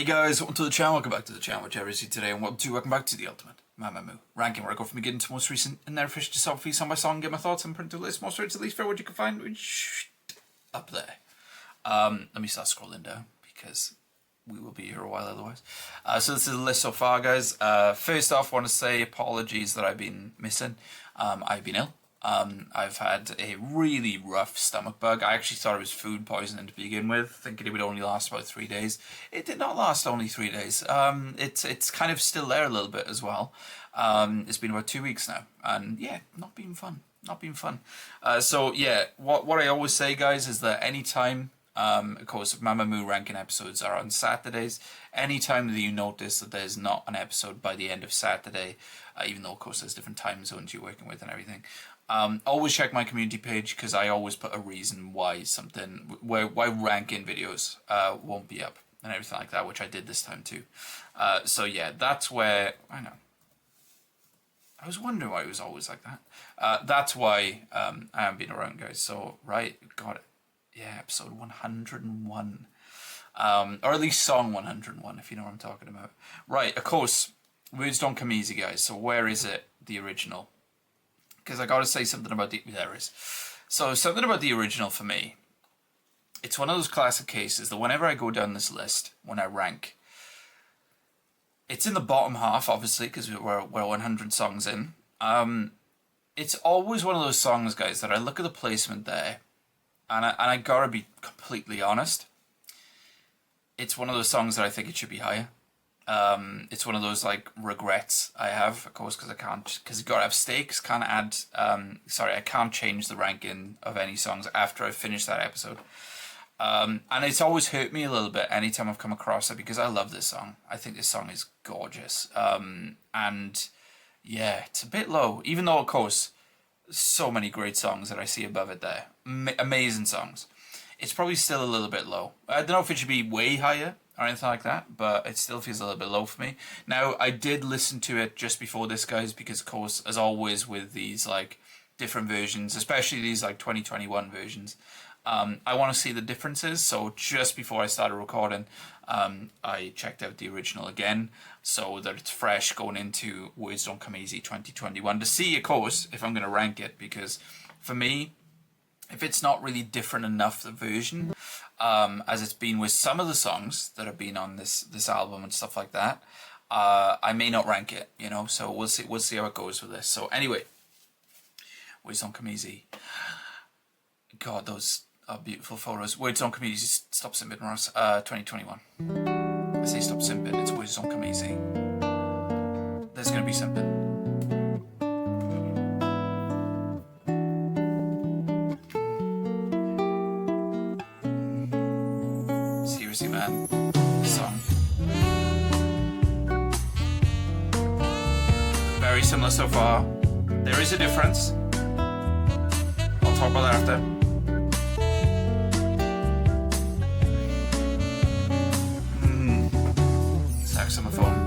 guys, welcome to the channel, welcome back to the channel, whichever is you today, and welcome back to the ultimate Mamamoo ranking, where I go from beginning to most recent, and never fish to selfie, song by song, get my thoughts and print to list, most rates, at least fair what you can find, which up there. Let me start scrolling down, because we will be here a while otherwise. So this is the list so far, guys. First off, I want to say apologies that I've been missing. I've been ill. I've had a really rough stomach bug. I actually thought it was food poisoning to begin with, thinking it would only last about 3 days. It did not last only 3 days. It's kind of still there a little bit as well. It's been about 2 weeks now, and yeah, not been fun. Not been fun. So yeah, what I always say, guys, is that anytime, of course, Mamamoo ranking episodes are on Saturdays. Anytime that you notice that there's not an episode by the end of Saturday, even though of course there's different time zones you're working with and everything, always check my community page, because I always put a reason why why ranking videos won't be up and everything like that, which I did this time too. So yeah, that's where I know. I was wondering why it was always like that. That's why I haven't been around, guys. So right, got it. Yeah, episode 101. Or at least song 101, if you know what I'm talking about. Right, of course, words don't come easy, guys. So where is it, the original? Because I got to say something about there is. So something about the original for me. It's one of those classic cases that whenever I go down this list, when I rank, it's in the bottom half, obviously, because we're 100 songs in. It's always one of those songs, guys, that I look at the placement there, and I gotta be completely honest. It's one of those songs that I think it should be higher. It's one of those like regrets I have, of course, because you gotta have stakes. Can't add. I can't change the ranking of any songs after I finish that episode. And it's always hurt me a little bit anytime I've come across it, because I love this song. I think this song is gorgeous. And yeah, it's a bit low, even though of course so many great songs that I see above it there. Amazing songs. It's probably still a little bit low. I don't know if it should be way higher or anything like that, but it still feels a little bit low for me. Now, I did listen to it just before this, guys, because of course, as always with these like different versions, especially these like 2021 versions, I want to see the differences. So just before I started recording, I checked out the original again, so that it's fresh going into Words Don't Come Easy 2021 to see, of course, if I'm going to rank it. Because for me, if it's not really different enough, the version, as it's been with some of the songs that have been on this album and stuff like that, I may not rank it, you know. So we'll see how it goes with this. So anyway, Words Don't Come Easy. God, those are beautiful photos. Words Don't Come Easy. Stop simping, Ross. 2021. I say stop simping. It's Words Don't Come Easy. There's gonna be simping. Seriously, man. This song. Very similar so far. There is a difference. I'll talk about that after. Saxophone.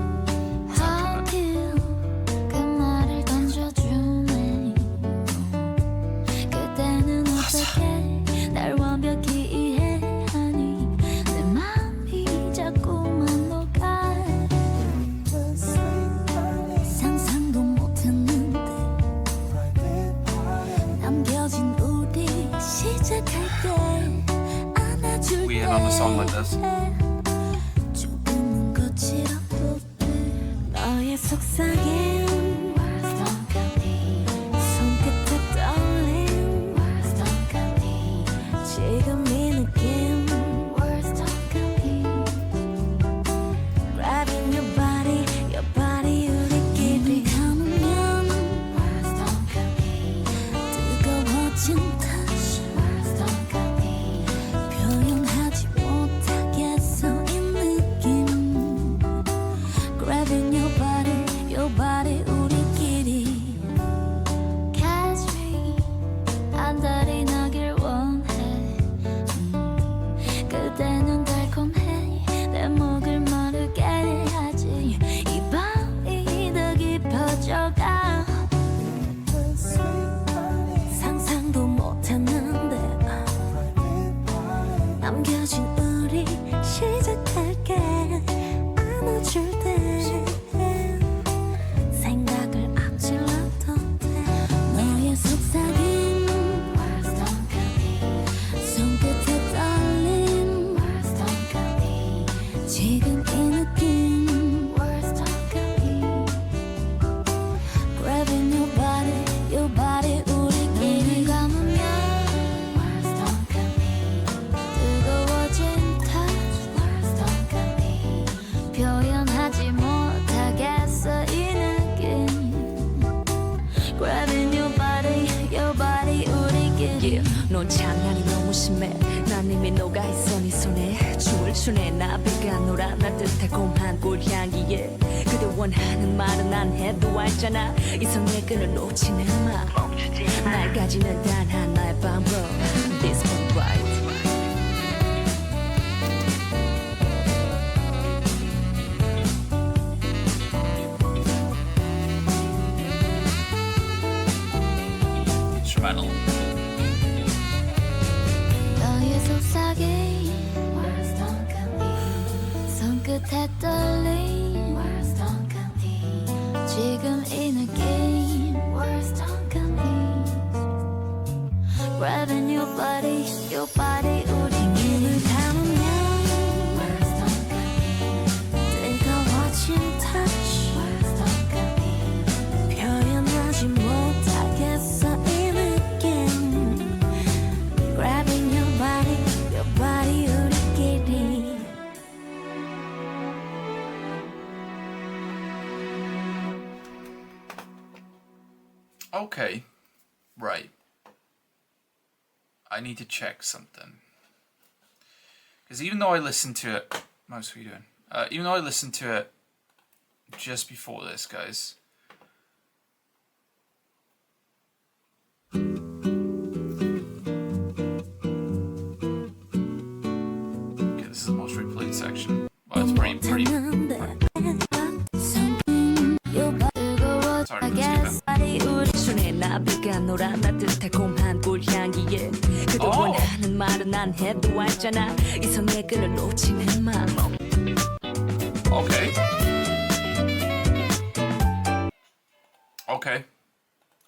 We end on a song like this. Grabbing your body yeah. 넌 장난이 너무 심해 난 이미 녹아있어 네 손에 춤을 추네 나비가 놀아 나듯 달콤한 꿀향기에 그대 원하는 말은 난 해도 알잖아 이성의 끈을 놓지는 마 날 가지는 단 하나의 방법 This one right Instrumental. 너의 속삭임 손끝에 떨림 지금 이 느낌 Grabbing your body 우리 눈을 감으면 뜨거워진 touch 표현하지 못하겠어 이 느낌 Grabbing your body 우리끼리 Okay, right. I need to check something. Because even though I listened to it... Mouse, what are you doing? Even though I listened to it just before this, guys... Okay, this is the most replayed section. Well, it's pretty... Sorry, 나비가 놀아 나듯 달콤한 꿀향기에 그대 원하는 말은 난 해도 알잖아 이성의 끈을 놓지는 마 Okay.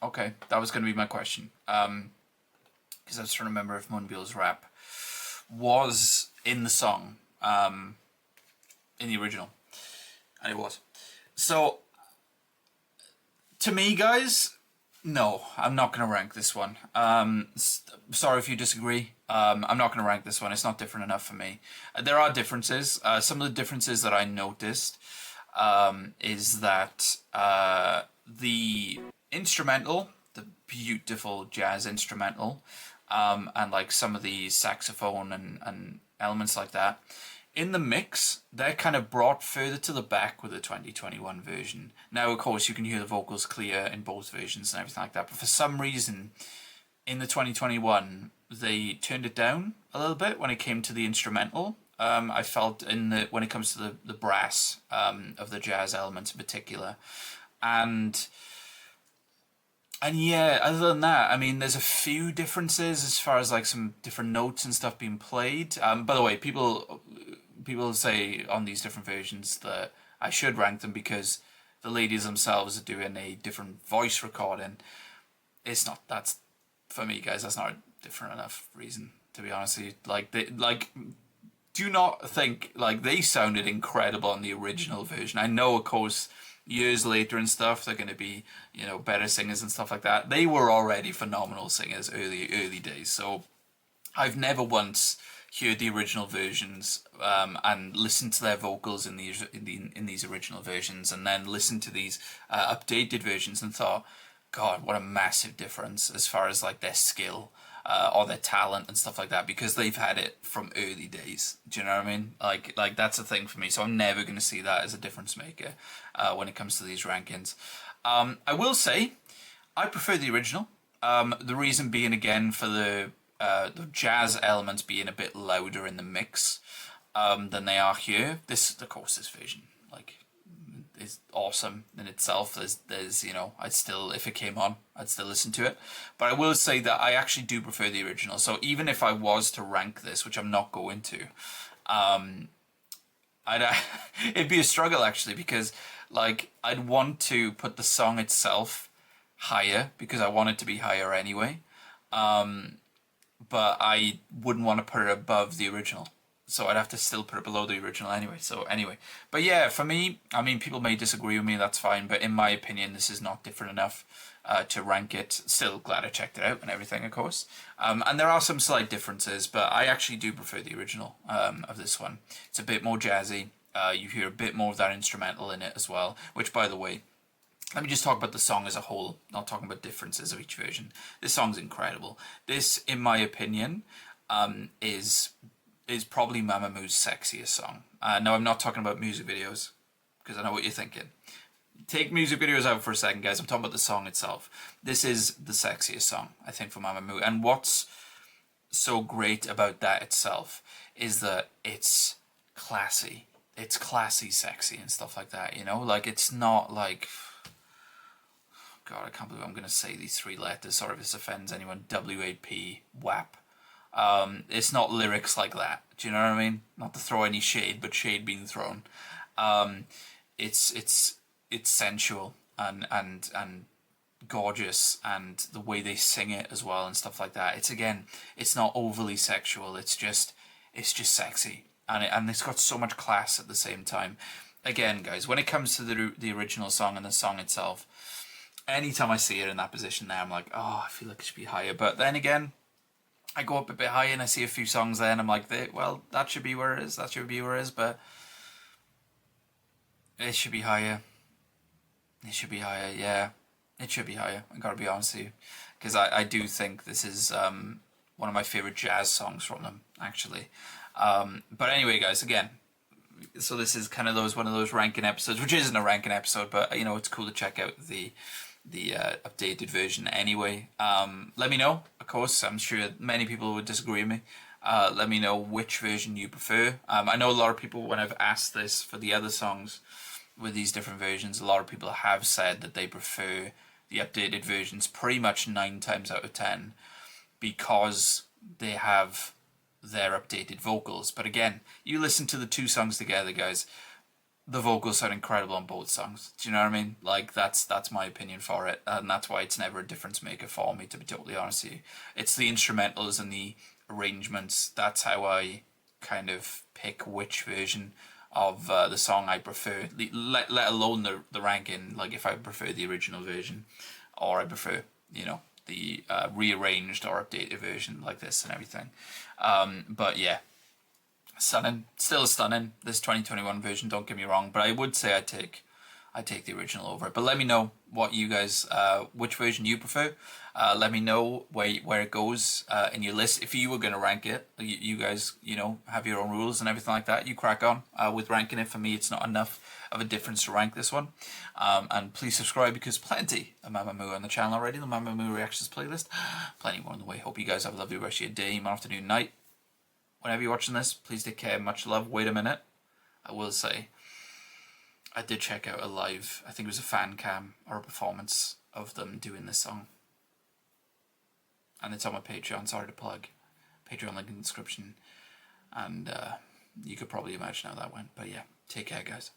Okay, that was going to be my question. Because I was trying to remember if Moonbyul's rap was in the song, in the original. And it was. So, to me, guys, no, I'm not going to rank this one. Sorry if you disagree. I'm not going to rank this one. It's not different enough for me. There are differences. Some of the differences that I noticed is that the instrumental, the beautiful jazz instrumental, and like some of the saxophone and elements like that, in the mix, they're kind of brought further to the back with the 2021 version. Now, of course, you can hear the vocals clear in both versions and everything like that, but for some reason, in the 2021, they turned it down a little bit when it came to the instrumental. I felt when it comes to the brass of the jazz elements in particular. And yeah, other than that, I mean, there's a few differences as far as like some different notes and stuff being played. By the way, people say on these different versions that I should rank them because the ladies themselves are doing a different voice recording. It's not, that's, for me, guys, that's not a different enough reason, to be honest with you. Do not think, they sounded incredible on the original version. I know, of course, years later and stuff, they're going to be, better singers and stuff like that. They were already phenomenal singers early days. So I've never once heard the original versions and listened to their vocals in these original versions, and then listened to these updated versions and thought, God, what a massive difference as far as like their skill or their talent and stuff like that, because they've had it from early days. Do you know what I mean? Like that's a thing for me. So I'm never going to see that as a difference maker when it comes to these rankings. I will say I prefer the original. The reason being, again, for the jazz elements being a bit louder in the mix than they are here. This version, is awesome in itself. There's I'd still, if it came on, I'd still listen to it. But I will say that I actually do prefer the original. So even if I was to rank this, which I'm not going to, it'd be a struggle actually, because I'd want to put the song itself higher because I want it to be higher anyway. But I wouldn't want to put it above the original. So I'd have to still put it below the original anyway. So anyway, but yeah, for me, I mean, people may disagree with me, that's fine. But in my opinion, this is not different enough to rank it. Still glad I checked it out and everything, of course. And there are some slight differences, but I actually do prefer the original of this one. It's a bit more jazzy. You hear a bit more of that instrumental in it as well, which, by the way, let me just talk about the song as a whole, not talking about differences of each version. This song's incredible. This, in my opinion, is probably Mamamoo's sexiest song. Now, I'm not talking about music videos, because I know what you're thinking. Take music videos out for a second, guys. I'm talking about the song itself. This is the sexiest song, I think, for Mamamoo. And what's so great about that itself is that it's classy. It's classy, sexy, and stuff like that, you know? Like, it's not like... God, I can't believe I'm going to say these three letters. Sorry if this offends anyone. W-A-P, WAP. It's not lyrics like that. Do you know what I mean? Not to throw any shade, but shade being thrown. It's sensual and gorgeous, and the way they sing it as well and stuff like that. It's not overly sexual. It's just sexy, and it's got so much class at the same time. Again, guys, when it comes to the original song and the song itself, anytime I see it in that position there, I'm like, oh, I feel like it should be higher. But then again, I go up a bit higher and I see a few songs there and I'm like, well, that should be where it is, but it should be higher. It should be higher, yeah. It should be higher, I gotta be honest with you. Because I do think this is one of my favourite jazz songs from them, actually. But anyway, guys, again, so this is kind of one of those ranking episodes, which isn't a ranking episode, but, you know, it's cool to check out the updated version anyway. Let me know, of course. I'm sure many people would disagree with me. Let me know which version you prefer. I know a lot of people, when I've asked this for the other songs with these different versions, a lot of people have said that they prefer the updated versions pretty much 9 times out of 10 because they have their updated vocals. But again, you listen to the two songs together, guys, the vocals sound incredible on both songs. Do you know what I mean? Like, that's my opinion for it, and that's why it's never a difference maker for me, to be totally honest with you. It's the instrumentals and the arrangements. That's how I kind of pick which version of the song I prefer, let alone the ranking, like if I prefer the original version or I prefer, you know, the rearranged or updated version like this and everything. But yeah, stunning, still stunning, this 2021 version, don't get me wrong, but I would say I take the original over it. But let me know what you guys, which version you prefer. Let me know where it goes in your list. If you were going to rank it, you guys, you know, have your own rules and everything like that. You crack on with ranking it. For me, it's not enough of a difference to rank this one. And please subscribe, because plenty of Mamamoo on the channel already. The Mamamoo Reactions playlist. Plenty more on the way. Hope you guys have a lovely rest of your day, afternoon, night. Whenever you're watching this, please take care. Much love. Wait a minute. I will say, I did check out a live, I think it was a fan cam or a performance of them doing this song. And it's on my Patreon, sorry to plug. Patreon link in the description. And you could probably imagine how that went. But yeah, take care, guys.